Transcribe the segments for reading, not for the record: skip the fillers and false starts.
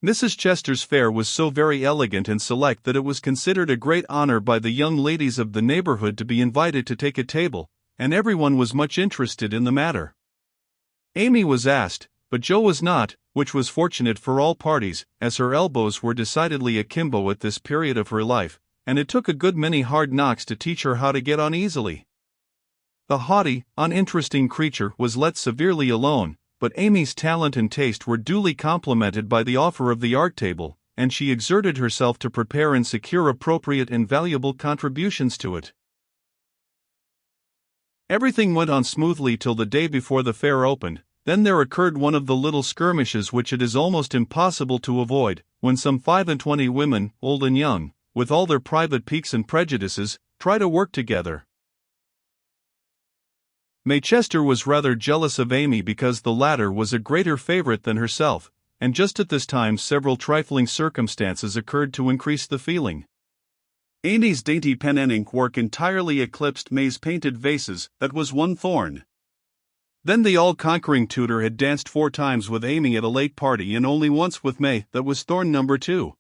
Mrs. Chester's fare was so very elegant and select that it was considered a great honor by the young ladies of the neighborhood to be invited to take a table, and everyone was much interested in the matter. Amy was asked, but Jo was not, which was fortunate for all parties, as her elbows were decidedly akimbo at this period of her life, and it took a good many hard knocks to teach her how to get on easily. The haughty, uninteresting creature was let severely alone, but Amy's talent and taste were duly complimented by the offer of the art table, and she exerted herself to prepare and secure appropriate and valuable contributions to it. Everything went on smoothly till the day before the fair opened. Then there occurred one of the little skirmishes which it is almost impossible to avoid, when some 25 women, old and young, with all their private piques and prejudices, try to work together. May Chester was rather jealous of Amy because the latter was a greater favorite than herself, and just at this time several trifling circumstances occurred to increase the feeling. Amy's dainty pen and ink work entirely eclipsed May's painted vases, that was one thorn. Then the all-conquering tutor had danced 4 times with Amy at a late party and only once with May, that was thorn number 2.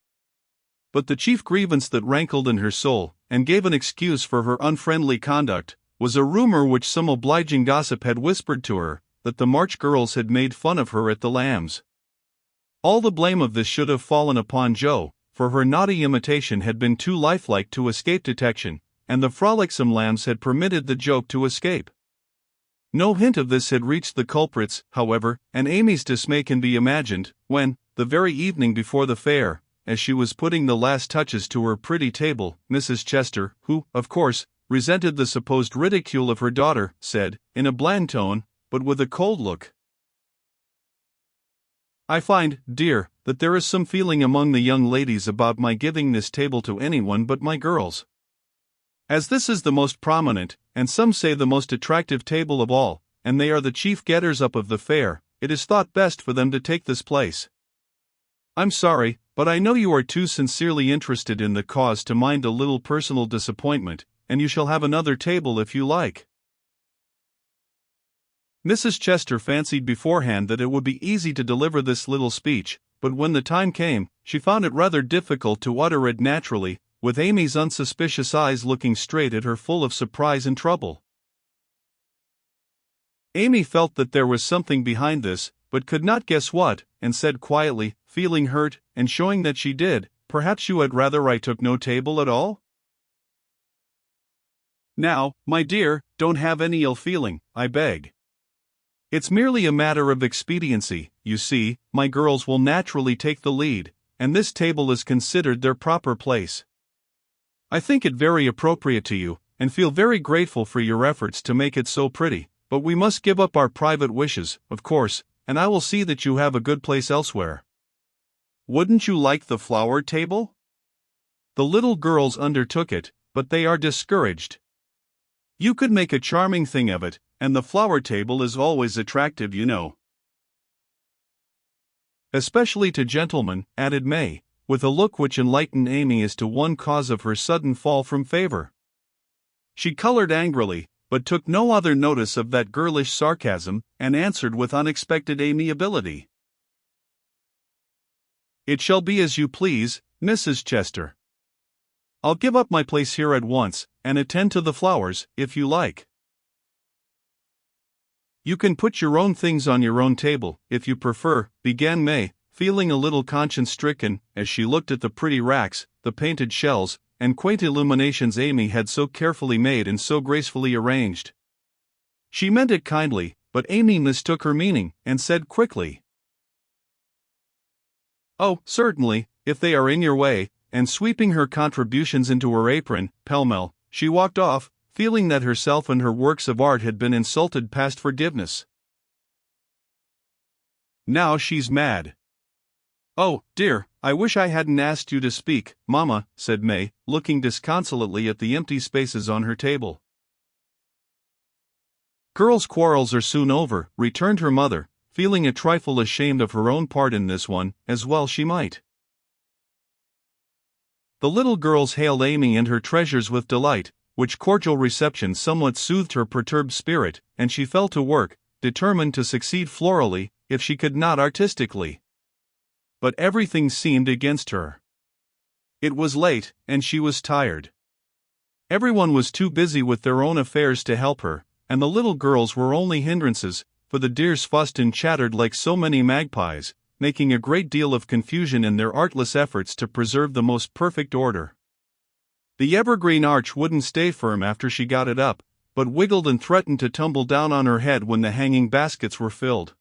But the chief grievance that rankled in her soul, and gave an excuse for her unfriendly conduct, was a rumor which some obliging gossip had whispered to her, that the March girls had made fun of her at the Lambs. All the blame of this should have fallen upon Jo, for her naughty imitation had been too lifelike to escape detection, and the frolicsome Lambs had permitted the joke to escape. No hint of this had reached the culprits, however, and Amy's dismay can be imagined, when, the very evening before the fair, as she was putting the last touches to her pretty table, Mrs. Chester, who, of course, resented the supposed ridicule of her daughter, said, in a bland tone, but with a cold look, "I find, dear, that there is some feeling among the young ladies about my giving this table to anyone but my girls. As this is the most prominent, and some say the most attractive table of all, and they are the chief getters up of the fair, it is thought best for them to take this place. I'm sorry, but I know you are too sincerely interested in the cause to mind a little personal disappointment, and you shall have another table if you like." Mrs. Chester fancied beforehand that it would be easy to deliver this little speech, but when the time came, she found it rather difficult to utter it naturally, with Amy's unsuspicious eyes looking straight at her full of surprise and trouble. Amy felt that there was something behind this, but could not guess what, and said quietly, feeling hurt, and showing that she did, "Perhaps you had rather I took no table at all?" "Now, my dear, don't have any ill feeling, I beg. It's merely a matter of expediency. You see, my girls will naturally take the lead, and this table is considered their proper place. I think it very appropriate to you, and feel very grateful for your efforts to make it so pretty, but we must give up our private wishes, of course, and I will see that you have a good place elsewhere. Wouldn't you like the flower table?" The little girls undertook it, but they are discouraged. "You could make a charming thing of it, and the flower table is always attractive, you know." "Especially to gentlemen," added May, with a look which enlightened Amy as to one cause of her sudden fall from favor. She colored angrily, but took no other notice of that girlish sarcasm, and answered with unexpected amiability, "It shall be as you please, Mrs. Chester. I'll give up my place here at once, and attend to the flowers, if you like." "You can put your own things on your own table, if you prefer," began May, feeling a little conscience-stricken, as she looked at the pretty racks, the painted shells, and quaint illuminations Amy had so carefully made and so gracefully arranged. She meant it kindly, but Amy mistook her meaning, and said quickly, "Oh, certainly, if they are in your way," and sweeping her contributions into her apron, pell-mell, she walked off, feeling that herself and her works of art had been insulted past forgiveness. "Now she's mad. Oh, dear, I wish I hadn't asked you to speak, Mamma," said May, looking disconsolately at the empty spaces on her table. "Girls' quarrels are soon over," returned her mother, feeling a trifle ashamed of her own part in this one, as well she might. The little girls hailed Amy and her treasures with delight, which cordial reception somewhat soothed her perturbed spirit, and she fell to work, determined to succeed florally, if she could not artistically. but everything seemed against her. It was late, and she was tired. Everyone was too busy with their own affairs to help her, and the little girls were only hindrances, for the dears fussed and chattered like so many magpies, making a great deal of confusion in their artless efforts to preserve the most perfect order. The evergreen arch wouldn't stay firm after she got it up, but wiggled and threatened to tumble down on her head when the hanging baskets were filled.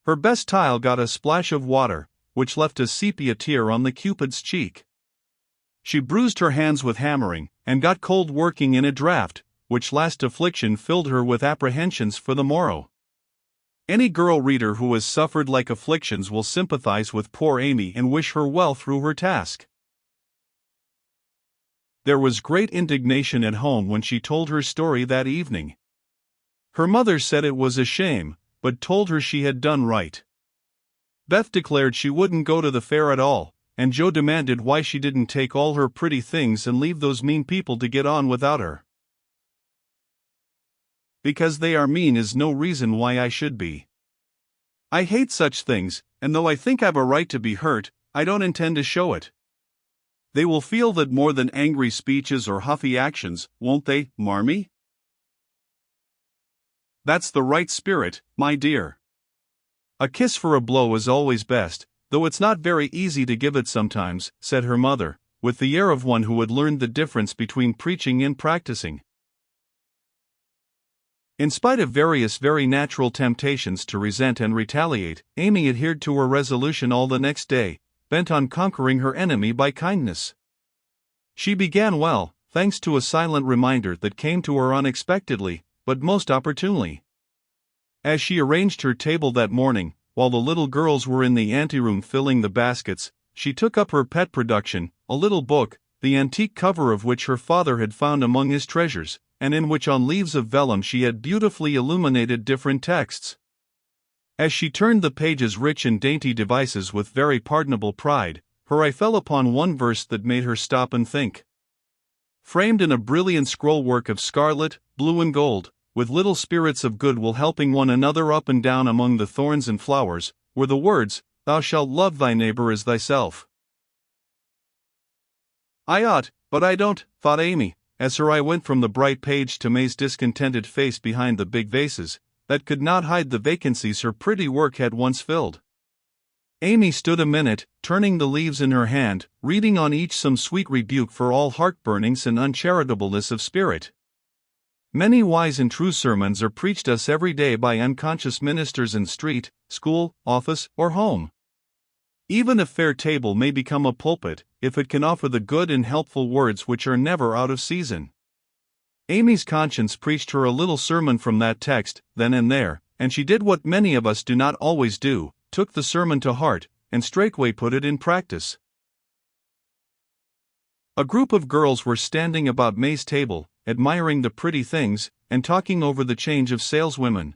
Her best tile got a splash of water, which left a sepia tear on the Cupid's cheek. She bruised her hands with hammering, and got cold working in a draught, which last affliction filled her with apprehensions for the morrow. Any girl reader who has suffered like afflictions will sympathize with poor Amy and wish her well through her task. There was great indignation at home when she told her story that evening. Her mother said it was a shame, but told her she had done right. Beth declared she wouldn't go to the fair at all, and Joe demanded why she didn't take all her pretty things and leave those mean people to get on without her. Because they are mean is no reason why I should be. I hate such things, and though I think I've a right to be hurt, I don't intend to show it. They will feel that more than angry speeches or huffy actions, won't they, Marmee? That's the right spirit, my dear. A kiss for a blow is always best, though it's not very easy to give it sometimes, said her mother, with the air of one who had learned the difference between preaching and practicing. In spite of various very natural temptations to resent and retaliate, Amy adhered to her resolution all the next day, bent on conquering her enemy by kindness. She began well, thanks to a silent reminder that came to her unexpectedly, but most opportunely. As she arranged her table that morning, while the little girls were in the anteroom filling the baskets, she took up her pet production, a little book, the antique cover of which her father had found among his treasures, and in which on leaves of vellum she had beautifully illuminated different texts. As she turned the pages' rich and dainty devices with very pardonable pride, her eye fell upon one verse that made her stop and think. Framed in a brilliant scrollwork of scarlet, blue and gold, with little spirits of goodwill helping one another up and down among the thorns and flowers, were the words, "Thou shalt love thy neighbor as thyself." I ought, but I don't, thought Amy, as her eye went from the bright page to May's discontented face behind the big vases, that could not hide the vacancies her pretty work had once filled. Amy stood a minute, turning the leaves in her hand, reading on each some sweet rebuke for all heartburnings and uncharitableness of spirit. Many wise and true sermons are preached us every day by unconscious ministers in street, school, office, or home. Even a fair table may become a pulpit, if it can offer the good and helpful words which are never out of season. Amy's conscience preached her a little sermon from that text, then and there, and she did what many of us do not always do, took the sermon to heart, and straightway put it in practice. A group of girls were standing about May's table, admiring the pretty things, and talking over the change of saleswomen.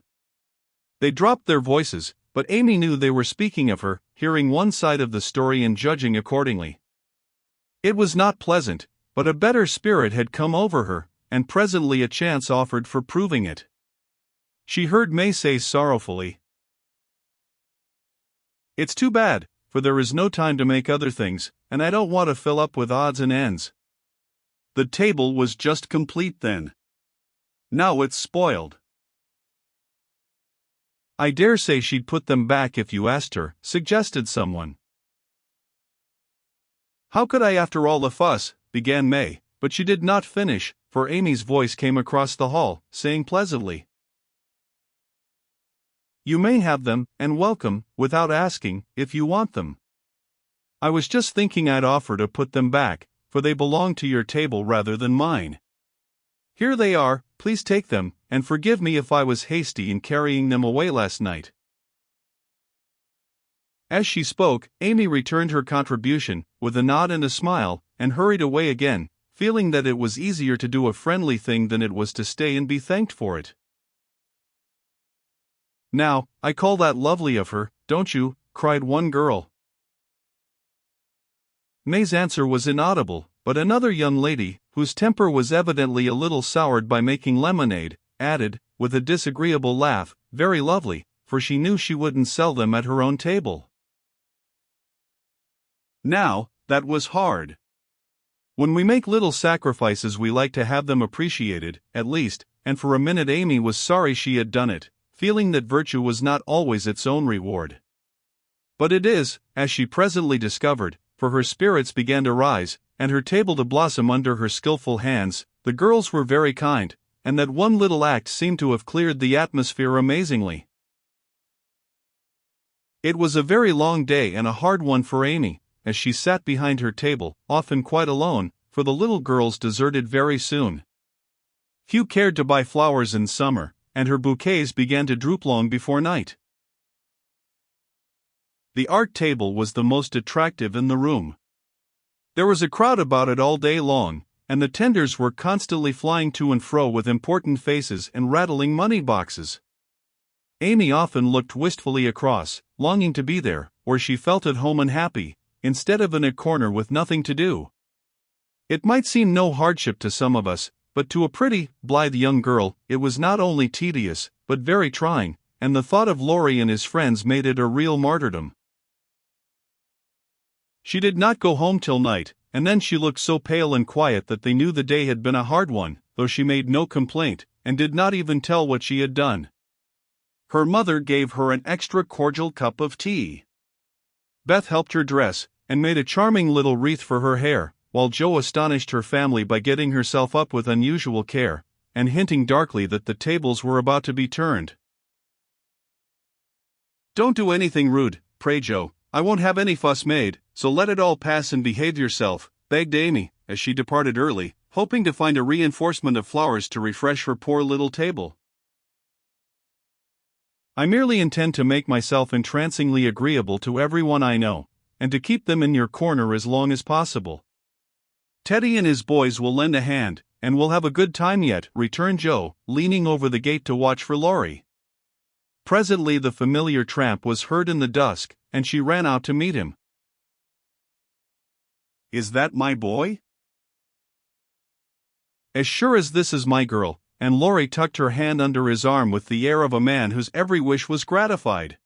They dropped their voices, but Amy knew they were speaking of her, hearing one side of the story and judging accordingly. It was not pleasant, but a better spirit had come over her, and presently a chance offered for proving it. She heard May say sorrowfully, "It's too bad, for there is no time to make other things, and I don't want to fill up with odds and ends." The table was just complete then. Now it's spoiled. "I dare say she'd put them back if you asked her," suggested someone. "How could I after all the fuss?" began May, but she did not finish, for Amy's voice came across the hall, saying pleasantly, "You may have them, and welcome, without asking, if you want them. I was just thinking I'd offer to put them back, for they belong to your table rather than mine. Here they are, please take them, and forgive me if I was hasty in carrying them away last night." As she spoke, Amy returned her contribution, with a nod and a smile, and hurried away again, feeling that it was easier to do a friendly thing than it was to stay and be thanked for it. "Now, I call that lovely of her, don't you?" cried one girl. May's answer was inaudible, but another young lady, whose temper was evidently a little soured by making lemonade, added, with a disagreeable laugh, "Very lovely, for she knew she wouldn't sell them at her own table." Now, that was hard. When we make little sacrifices, we like to have them appreciated, at least, and for a minute Amy was sorry she had done it, feeling that virtue was not always its own reward. But it is, as she presently discovered, for her spirits began to rise, and her table to blossom under her skillful hands. The girls were very kind, and that one little act seemed to have cleared the atmosphere amazingly. It was a very long day and a hard one for Amy, as she sat behind her table, often quite alone, for the little girls deserted very soon. Few cared to buy flowers in summer, and her bouquets began to droop long before night. The art table was the most attractive in the room. There was a crowd about it all day long, and the tenders were constantly flying to and fro with important faces and rattling money boxes. Amy often looked wistfully across, longing to be there, where she felt at home and happy, instead of in a corner with nothing to do. It might seem no hardship to some of us, but to a pretty, blithe young girl, it was not only tedious, but very trying, and the thought of Laurie and his friends made it a real martyrdom. She did not go home till night, and then she looked so pale and quiet that they knew the day had been a hard one, though she made no complaint, and did not even tell what she had done. Her mother gave her an extra cordial cup of tea. Beth helped her dress, and made a charming little wreath for her hair, while Jo astonished her family by getting herself up with unusual care, and hinting darkly that the tables were about to be turned. "Don't do anything rude, pray, Jo. I won't have any fuss made, so let it all pass and behave yourself," begged Amy, as she departed early, hoping to find a reinforcement of flowers to refresh her poor little table. "I merely intend to make myself entrancingly agreeable to everyone I know, and to keep them in your corner as long as possible. Teddy and his boys will lend a hand, and we'll have a good time yet," returned Jo, leaning over the gate to watch for Laurie. Presently the familiar tramp was heard in the dusk, and she ran out to meet him. "Is that my boy?" "As sure as this is my girl," and Laurie tucked her hand under his arm with the air of a man whose every wish was gratified.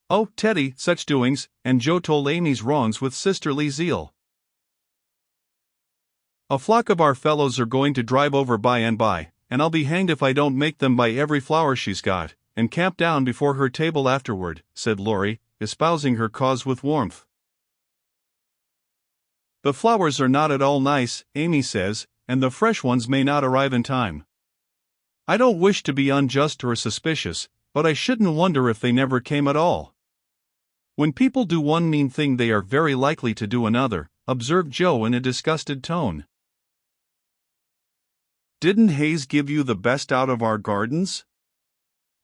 "Oh, Teddy, such doings," and Jo told Amy's wrongs with sisterly zeal. "A flock of our fellows are going to drive over by and by, and I'll be hanged if I don't make them buy every flower she's got, and camp down before her table afterward," said Laurie, espousing her cause with warmth. "The flowers are not at all nice," Amy says, "and the fresh ones may not arrive in time. I don't wish to be unjust or suspicious, but I shouldn't wonder if they never came at all." "When people do one mean thing they are very likely to do another," observed Jo in a disgusted tone. "Didn't Hayes give you the best out of our gardens?"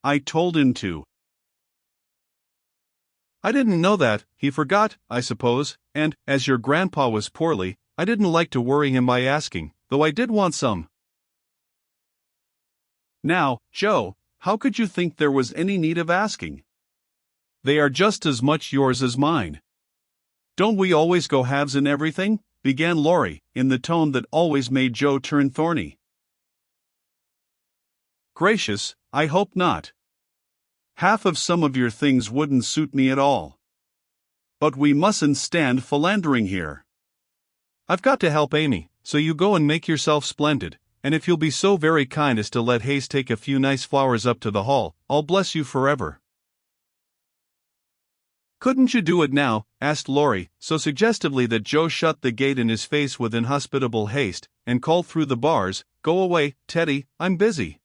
"I told him to." "I didn't know that. He forgot, I suppose, and, as your grandpa was poorly, I didn't like to worry him by asking, though I did want some." "Now, Jo, how could you think there was any need of asking? They are just as much yours as mine." "Don't we always go halves in everything?" began Laurie, in the tone that always made Jo turn thorny. "Gracious, I hope not. Half of some of your things wouldn't suit me at all. But we mustn't stand philandering here. I've got to help Amy, so you go and make yourself splendid, and if you'll be so very kind as to let Hayes take a few nice flowers up to the hall, I'll bless you forever." "Couldn't you do it now?" asked Laurie, so suggestively that Jo shut the gate in his face with inhospitable haste, and called through the bars, "Go away, Teddy, I'm busy."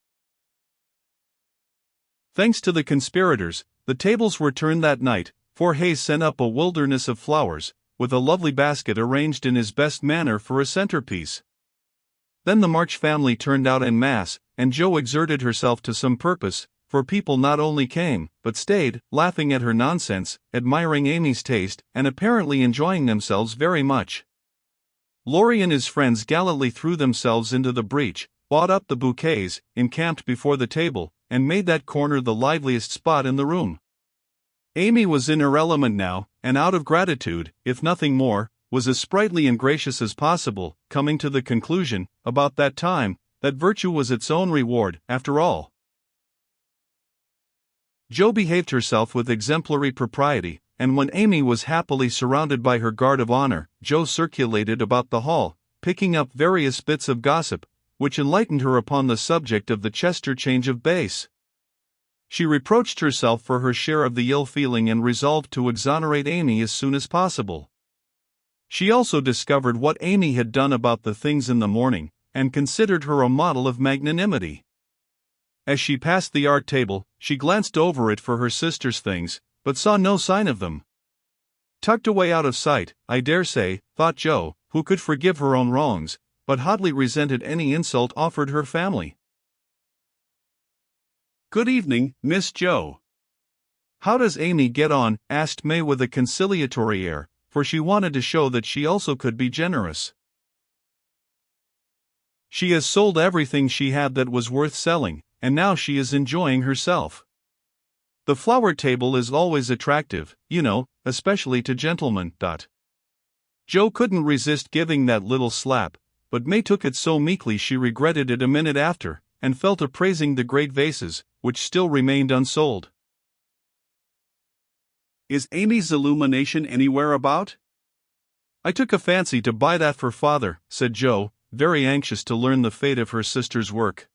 Thanks to the conspirators, the tables were turned that night, for Hayes sent up a wilderness of flowers, with a lovely basket arranged in his best manner for a centerpiece. Then the March family turned out en masse, and Jo exerted herself to some purpose, for people not only came, but stayed, laughing at her nonsense, admiring Amy's taste, and apparently enjoying themselves very much. Laurie and his friends gallantly threw themselves into the breach, bought up the bouquets, encamped before the table, and made that corner the liveliest spot in the room. Amy was in her element now, and out of gratitude, if nothing more, was as sprightly and gracious as possible, coming to the conclusion, about that time, that virtue was its own reward, after all. Jo behaved herself with exemplary propriety, and when Amy was happily surrounded by her guard of honor, Jo circulated about the hall, picking up various bits of gossip, which enlightened her upon the subject of the Chester change of base. She reproached herself for her share of the ill feeling and resolved to exonerate Amy as soon as possible. She also discovered what Amy had done about the things in the morning, and considered her a model of magnanimity. As she passed the art table, she glanced over it for her sister's things, but saw no sign of them. Tucked away out of sight, I dare say, thought Jo, who could forgive her own wrongs, but hotly resented any insult offered her family. "Good evening, Miss Jo." "How does Amy get on?" asked May with a conciliatory air, for she wanted to show that she also could be generous. "She has sold everything she had that was worth selling, and now she is enjoying herself. The flower table is always attractive, you know, especially to gentlemen." Jo couldn't resist giving that little slap, but May took it so meekly she regretted it a minute after, and fell to praising the great vases, which still remained unsold. "Is Amy's illumination anywhere about?" "I took a fancy to buy that for father," said Jo, very anxious to learn the fate of her sister's work.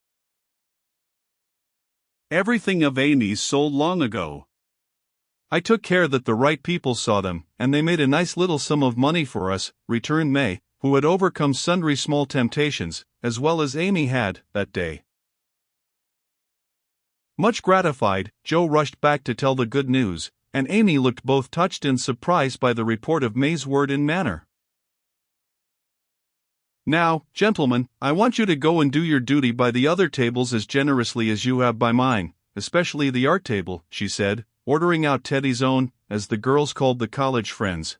"Everything of Amy's sold long ago." "I took care that the right people saw them, and they made a nice little sum of money for us," returned May, who had overcome sundry small temptations, as well as Amy had, that day. Much gratified, Jo rushed back to tell the good news, and Amy looked both touched and surprised by the report of May's word and manner. "Now, gentlemen, I want you to go and do your duty by the other tables as generously as you have by mine, especially the art table," she said, ordering out Teddy's own, as the girls called the college friends.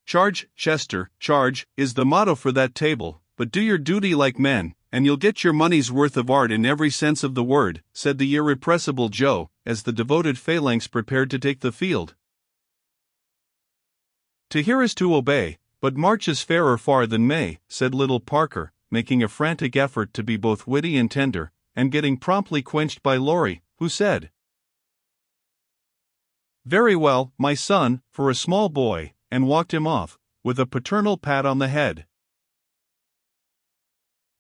"Charge, Chester, charge," is the motto for that table, but do your duty like men, and you'll get your money's worth of art in every sense of the word, said the irrepressible Jo, as the devoted phalanx prepared to take the field. "To hear is to obey, but March is fairer far than May," said little Parker, making a frantic effort to be both witty and tender, and getting promptly quenched by Laurie, who said, "Very well, my son, for a small boy," and walked him off, with a paternal pat on the head.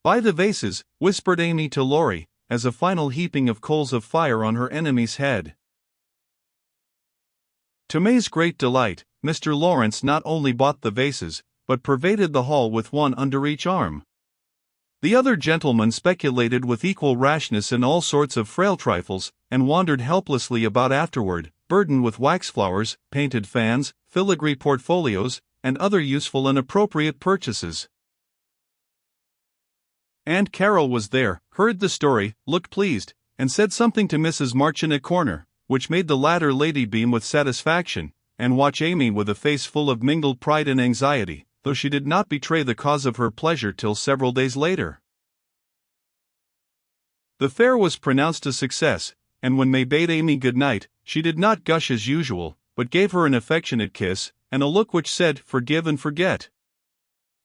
"Buy the vases," whispered Amy to Laurie, as a final heaping of coals of fire on her enemy's head. To May's great delight, Mr. Lawrence not only bought the vases, but pervaded the hall with one under each arm. The other gentlemen speculated with equal rashness in all sorts of frail trifles, and wandered helplessly about afterward, burdened with wax flowers, painted fans, filigree portfolios, and other useful and appropriate purchases. Aunt Carol was there, heard the story, looked pleased, and said something to Mrs. March in a corner, which made the latter lady beam with satisfaction, and watch Amy with a face full of mingled pride and anxiety, though she did not betray the cause of her pleasure till several days later. The fair was pronounced a success, and when May bade Amy good night, she did not gush as usual, but gave her an affectionate kiss, and a look which said, "Forgive and forget."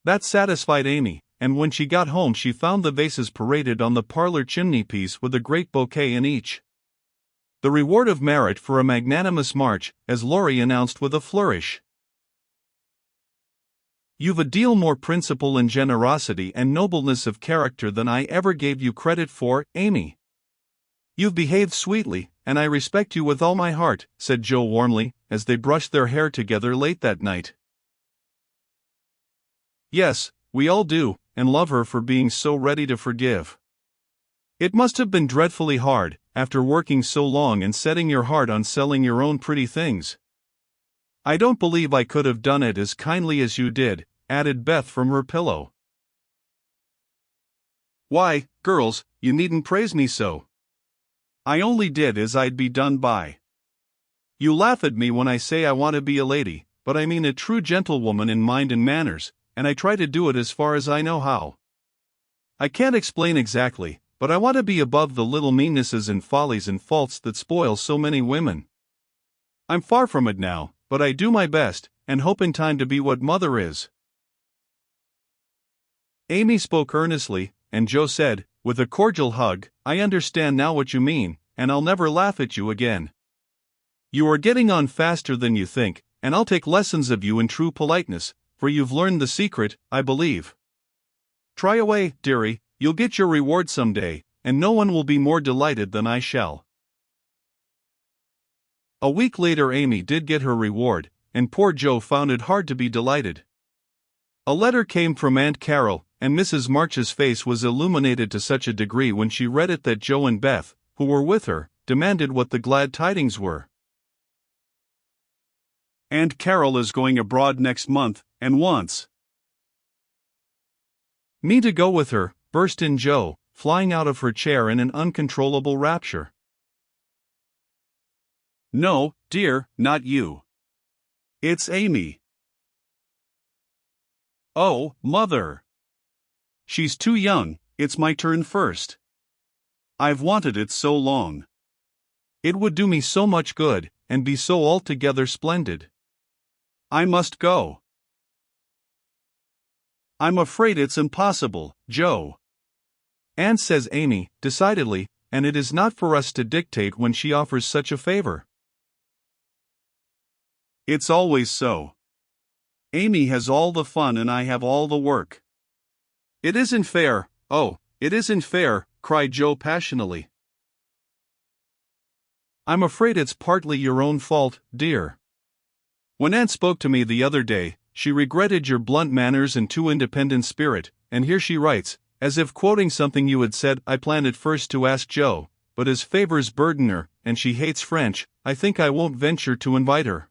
That satisfied Amy, and when she got home she found the vases paraded on the parlor chimney-piece with a great bouquet in each. The reward of merit for a magnanimous March, as Laurie announced with a flourish. "You've a deal more principle and generosity and nobleness of character than I ever gave you credit for, Amy. You've behaved sweetly, and I respect you with all my heart," said Jo warmly, as they brushed their hair together late that night. "Yes, we all do, and love her for being so ready to forgive. It must have been dreadfully hard, after working so long and setting your heart on selling your own pretty things. I don't believe I could have done it as kindly as you did," added Beth from her pillow. "Why, girls, you needn't praise me so. I only did as I'd be done by. You laugh at me when I say I want to be a lady, but I mean a true gentlewoman in mind and manners, and I try to do it as far as I know how. I can't explain exactly, but I want to be above the little meannesses and follies and faults that spoil so many women. I'm far from it now, but I do my best, and hope in time to be what Mother is." Amy spoke earnestly, and Jo said, with a cordial hug, "I understand now what you mean, and I'll never laugh at you again. You are getting on faster than you think, and I'll take lessons of you in true politeness, for you've learned the secret, I believe. Try away, dearie, you'll get your reward someday, and no one will be more delighted than I shall. A week later Amy did get her reward, and poor Jo found it hard to be delighted. A letter came from Aunt Carol, and Mrs. March's face was illuminated to such a degree when she read it that Jo and Beth, who were with her, demanded what the glad tidings were. Aunt Carol is going abroad next month, and wants me to go with her, burst in Jo, flying out of her chair in an uncontrollable rapture. No, dear, not you. It's Amy. Oh, Mother. She's too young, it's my turn first. I've wanted it so long. It would do me so much good, and be so altogether splendid. I must go. I'm afraid it's impossible, Jo. Aunt says Amy, decidedly, and it is not for us to dictate when she offers such a favor. It's always so. Amy has all the fun and I have all the work. It isn't fair, oh, it isn't fair, cried Jo passionately. I'm afraid it's partly your own fault, dear. When Aunt spoke to me the other day, she regretted your blunt manners and too independent spirit, and here she writes, as if quoting something you had said. I planned at first to ask Jo, but as favors burden her, and she hates French, I think I won't venture to invite her.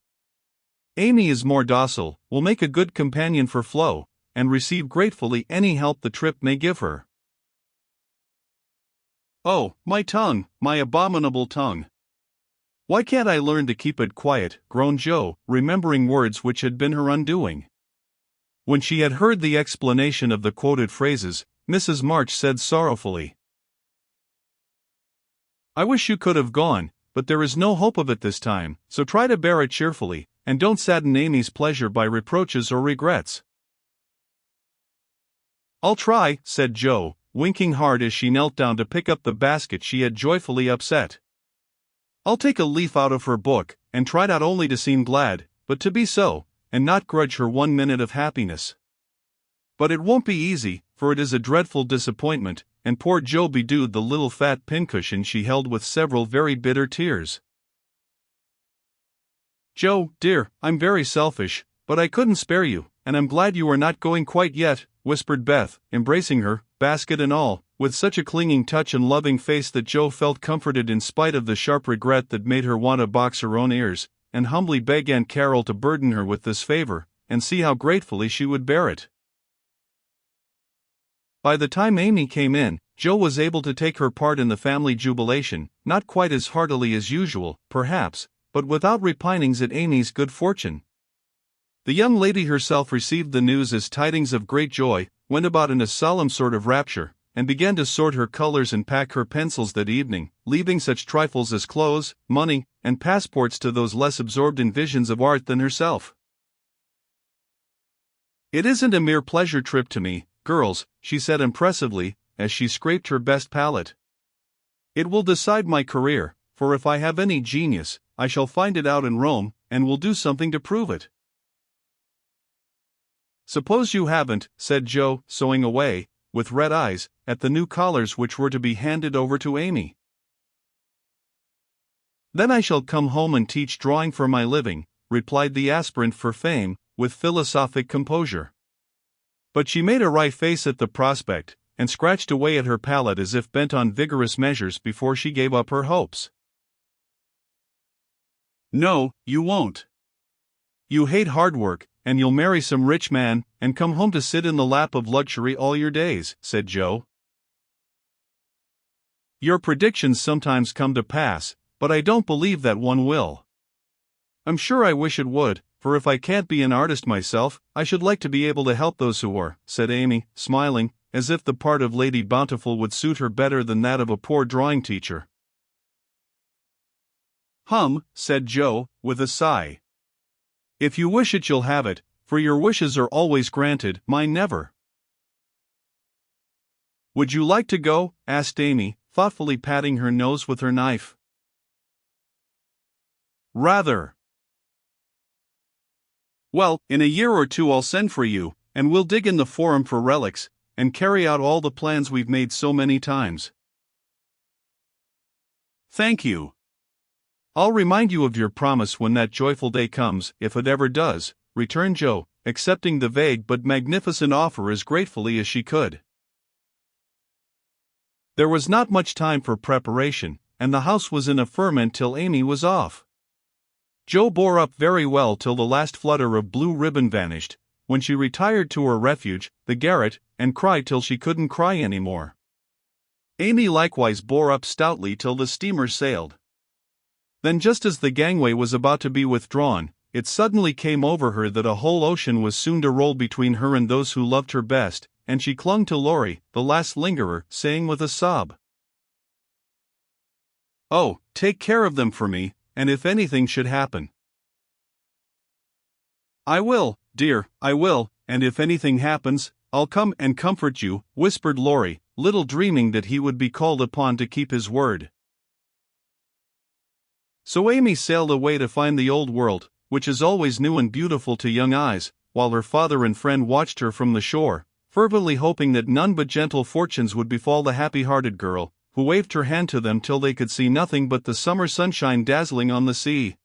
Amy is more docile, will make a good companion for Flo, and receive gratefully any help the trip may give her. Oh, my tongue, my abominable tongue. Why can't I learn to keep it quiet, groaned Jo, remembering words which had been her undoing. When she had heard the explanation of the quoted phrases, Mrs. March said sorrowfully, I wish you could have gone, but there is no hope of it this time, so try to bear it cheerfully, and don't sadden Amy's pleasure by reproaches or regrets. I'll try, said Jo, winking hard as she knelt down to pick up the basket she had joyfully upset. I'll take a leaf out of her book, and try not only to seem glad, but to be so, and not grudge her 1 minute of happiness. But it won't be easy, for it is a dreadful disappointment, and poor Jo bedewed the little fat pincushion she held with several very bitter tears. Jo, dear, I'm very selfish, but I couldn't spare you, and I'm glad you are not going quite yet, whispered Beth, embracing her, basket and all, with such a clinging touch and loving face that Jo felt comforted in spite of the sharp regret that made her want to box her own ears, and humbly beg Aunt Carol to burden her with this favor, and see how gratefully she would bear it. By the time Amy came in, Jo was able to take her part in the family jubilation, not quite as heartily as usual, perhaps, but without repinings at Amy's good fortune. The young lady herself received the news as tidings of great joy, went about in a solemn sort of rapture, and began to sort her colors and pack her pencils that evening, leaving such trifles as clothes, money, and passports to those less absorbed in visions of art than herself. It isn't a mere pleasure trip to me, girls, she said impressively, as she scraped her best palette. It will decide my career, for if I have any genius, I shall find it out in Rome, and will do something to prove it. Suppose you haven't, said Jo, sewing away, with red eyes, at the new collars which were to be handed over to Amy. Then I shall come home and teach drawing for my living, replied the aspirant for fame, with philosophic composure. But she made a wry face at the prospect, and scratched away at her palette as if bent on vigorous measures before she gave up her hopes. No, you won't. You hate hard work, and you'll marry some rich man, and come home to sit in the lap of luxury all your days, said Jo. Your predictions sometimes come to pass, but I don't believe that one will. I'm sure I wish it would, for if I can't be an artist myself, I should like to be able to help those who are, said Amy, smiling, as if the part of Lady Bountiful would suit her better than that of a poor drawing teacher. Said Jo, with a sigh. If you wish it you'll have it, for your wishes are always granted, mine never. Would you like to go? Asked Amy, thoughtfully patting her nose with her knife. Rather. Well, in a year or two I'll send for you, and we'll dig in the forum for relics, and carry out all the plans we've made so many times. Thank you. I'll remind you of your promise when that joyful day comes, if it ever does, returned Jo, accepting the vague but magnificent offer as gratefully as she could. There was not much time for preparation, and the house was in a ferment till Amy was off. Jo bore up very well till the last flutter of blue ribbon vanished, when she retired to her refuge, the garret, and cried till she couldn't cry any more. Amy likewise bore up stoutly till the steamer sailed. Then, just as the gangway was about to be withdrawn, it suddenly came over her that a whole ocean was soon to roll between her and those who loved her best, and she clung to Laurie, the last lingerer, saying with a sob, "Oh, take care of them for me, and if anything should happen." "I will, dear, I will, and if anything happens, I'll come and comfort you," whispered Laurie, little dreaming that he would be called upon to keep his word. So Amy sailed away to find the old world, which is always new and beautiful to young eyes, while her father and friend watched her from the shore, fervently hoping that none but gentle fortunes would befall the happy-hearted girl, who waved her hand to them till they could see nothing but the summer sunshine dazzling on the sea.